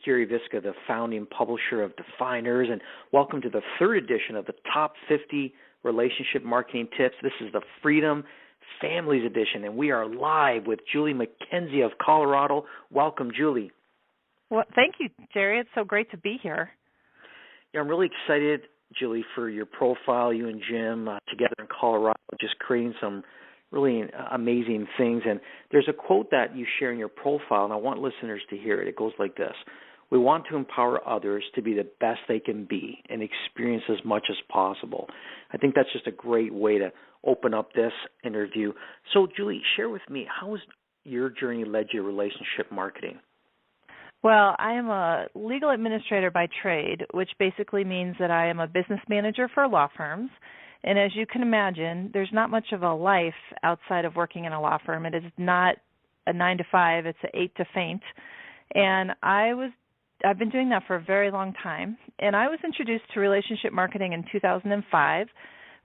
Jerry Visca, the founding publisher of Defyeneurs, and welcome to the third edition of the Top 50 Relationship Marketing Tips. This is the Freedom Families Edition, and we are live with Julie McKenzie of Colorado. Welcome, Julie. Well, thank you, Jerry. It's so great to be here. Yeah, I'm really excited, Julie, for your profile, you and Jim together in Colorado, just creating some really amazing things. And there's a quote that you share in your profile, and I want listeners to hear it. It goes like this: we want to empower others to be the best they can be and experience as much as possible. I think that's just a great way to open up this interview. So, Julie, share with me, how has your journey led you to relationship marketing? Well, I am a legal administrator by trade, which basically means that I am a business manager for law firms. And as you can imagine, there's not much of a life outside of working in a law firm. It is not a 9 to 5, it's an 8 to faint. And I've been doing that for a very long time. And I was introduced to relationship marketing in 2005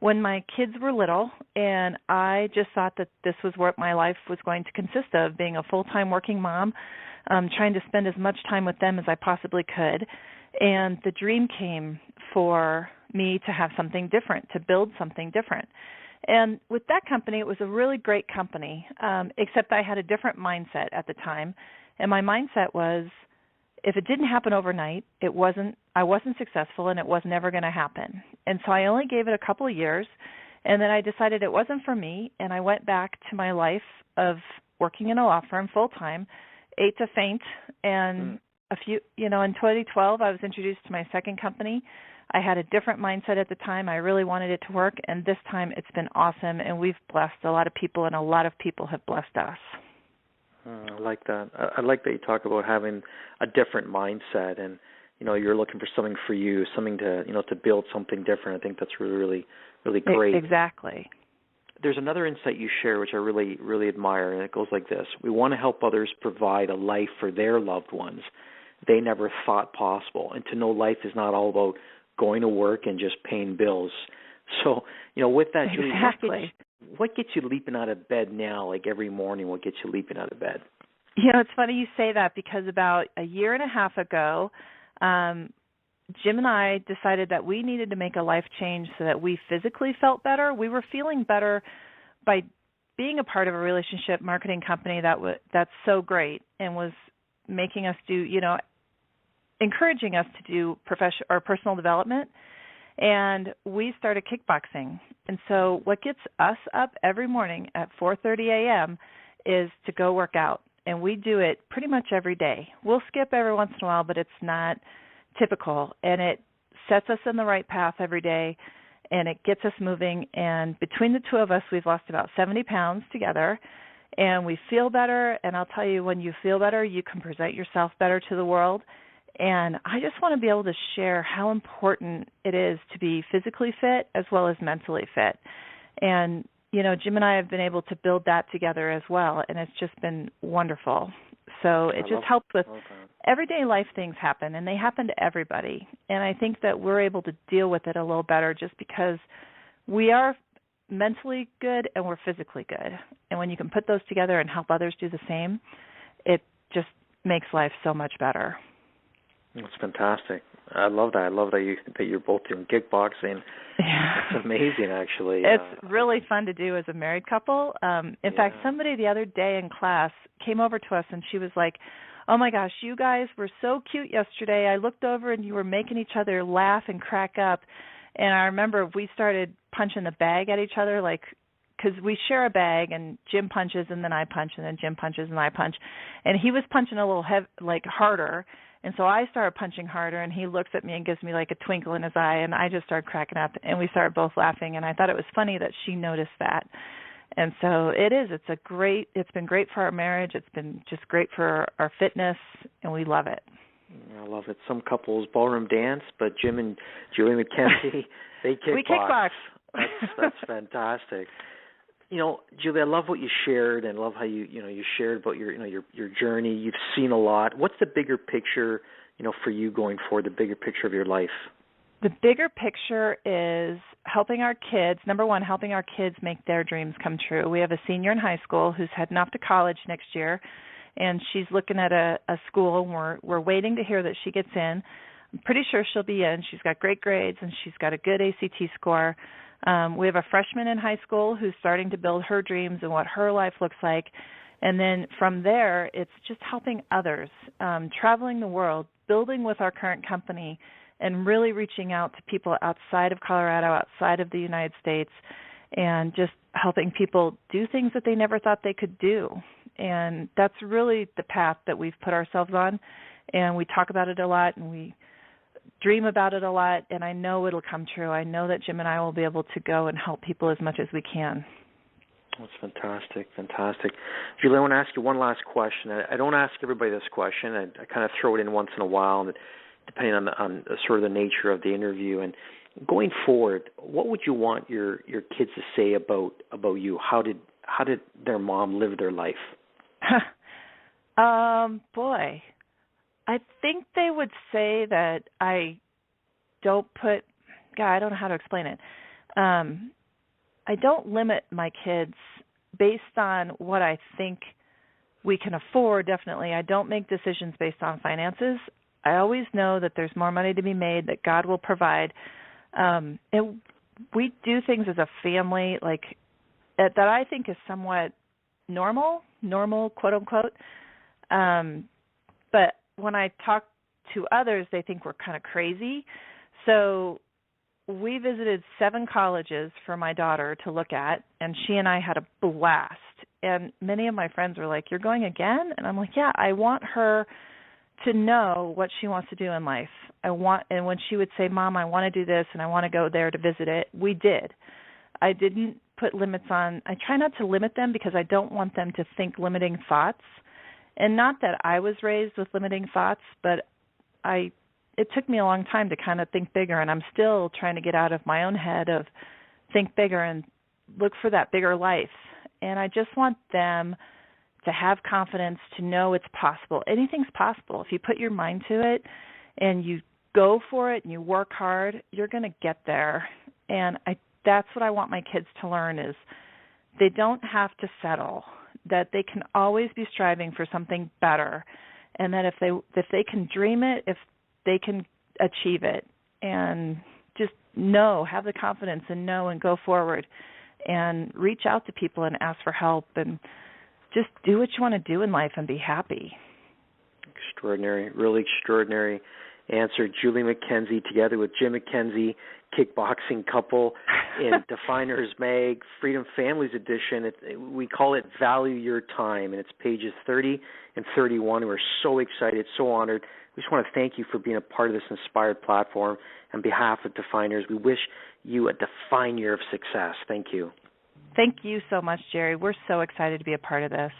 when my kids were little, and I just thought that this was what my life was going to consist of, being a full-time working mom, trying to spend as much time with them as I possibly could. And the dream came for me to have something different, to build something different. And with that company, it was a really great company, except I had a different mindset at the time. And my mindset was, if it didn't happen overnight, I wasn't successful, and it was never going to happen. And so I only gave it a couple of years, and then I decided it wasn't for me, and I went back to my life of working in a law firm full-time, 8 to faint, and in 2012, I was introduced to my second company. I had a different mindset at the time. I really wanted it to work, and this time it's been awesome, and we've blessed a lot of people, and a lot of people have blessed us. I like that. I like that you talk about having a different mindset, and you're looking for something for you, something to to build something different. I think that's really great. Exactly. There's another insight you share which I really admire, and it goes like this: we want to help others provide a life for their loved ones they never thought possible, and to know life is not all about going to work and just paying bills. So, with that, Julie, exactly. What gets you leaping out of bed now, like every morning? What gets you leaping out of bed? It's funny you say that, because about a year and a half ago, Jim and I decided that we needed to make a life change so that we physically felt better. We were feeling better by being a part of a relationship marketing company that's so great and was making us do, encouraging us to do personal development. And we started kickboxing. And so what gets us up every morning at 4:30 a.m. is to go work out. And we do it pretty much every day. We'll skip every once in a while, but it's not typical. And it sets us in the right path every day, and it gets us moving. And between the two of us, we've lost about 70 pounds together, and we feel better. And I'll tell you, when you feel better, you can present yourself better to the world. And I just want to be able to share how important it is to be physically fit as well as mentally fit. And, Jim and I have been able to build that together as well, and it's just been wonderful. So it just helps with everyday life. Things happen, and they happen to everybody. And I think that we're able to deal with it a little better just because we are mentally good and we're physically good. And when you can put those together and help others do the same, it just makes life so much better. That's fantastic. I love that. I love that you're both doing kickboxing. Yeah. It's amazing, actually. It's really fun to do as a married couple. In fact, somebody the other day in class came over to us, and she was like, "Oh my gosh, you guys were so cute yesterday. I looked over and you were making each other laugh and crack up." And I remember we started punching the bag at each other, because we share a bag, and Jim punches and then I punch, and then Jim punches and I punch. And he was punching a little harder. And so I started punching harder, and he looks at me and gives me a twinkle in his eye, and I just started cracking up, and we started both laughing. And I thought it was funny that she noticed that. And so it's been great for our marriage. It's been just great for our fitness, and we love it. I love it. Some couples ballroom dance, but Jim and Julie McKenzie, they kickbox. We kickbox. That's fantastic. Julie, I love what you shared, and love how you shared about your journey. You've seen a lot. What's the bigger picture, for you going forward? The bigger picture of your life. The bigger picture is helping our kids. Number one, helping our kids make their dreams come true. We have a senior in high school who's heading off to college next year, and she's looking at a school, and we're waiting to hear that she gets in. I'm pretty sure she'll be in. She's got great grades, and she's got a good ACT score. We have a freshman in high school who's starting to build her dreams and what her life looks like. And then from there, it's just helping others, traveling the world, building with our current company, and really reaching out to people outside of Colorado, outside of the United States, and just helping people do things that they never thought they could do. And that's really the path that we've put ourselves on. And we talk about it a lot, and we dream about it a lot, and I know it'll come true. I know that Jim and I will be able to go and help people as much as we can. That's fantastic, fantastic. Julie, I want to ask you one last question. I don't ask everybody this question. I kind of throw it in once in a while, depending on sort of the nature of the interview. And going forward, what would you want your kids to say about you? How did their mom live their life? Boy, I think they would say that I don't I don't know how to explain it. I don't limit my kids based on what I think we can afford, definitely. I don't make decisions based on finances. I always know that there's more money to be made, that God will provide. And we do things as a family that I think is somewhat normal, quote unquote. But when I talk to others, they think we're kind of crazy. So we visited 7 colleges for my daughter to look at, and she and I had a blast. And many of my friends were like, "You're going again?" And I'm like, "Yeah, I want her to know what she wants to do in life. And when she would say, 'Mom, I want to do this and I want to go there to visit it,' we did. I didn't put limits on. I try not to limit them because I don't want them to think limiting thoughts. And not that I was raised with limiting thoughts, but it took me a long time to kind of think bigger, and I'm still trying to get out of my own head of think bigger and look for that bigger life. And I just want them to have confidence, to know it's possible. Anything's possible. If you put your mind to it and you go for it and you work hard, you're going to get there. And that's what I want my kids to learn is they don't have to settle, that they can always be striving for something better, and that if they can dream it, if they can achieve it, and just have the confidence and know and go forward and reach out to people and ask for help and just do what you want to do in life and be happy. Extraordinary, really extraordinary answer. Julie McKenzie, together with Jim McKenzie, kickboxing couple in Defyeneurs MAG, Freedom Families Edition. We call it Value Your Time, and it's pages 30 and 31. We're so excited, so honored. We just want to thank you for being a part of this inspired platform. On behalf of Defyeneurs, we wish you a defined year of success. Thank you. Thank you so much, Jerry. We're so excited to be a part of this.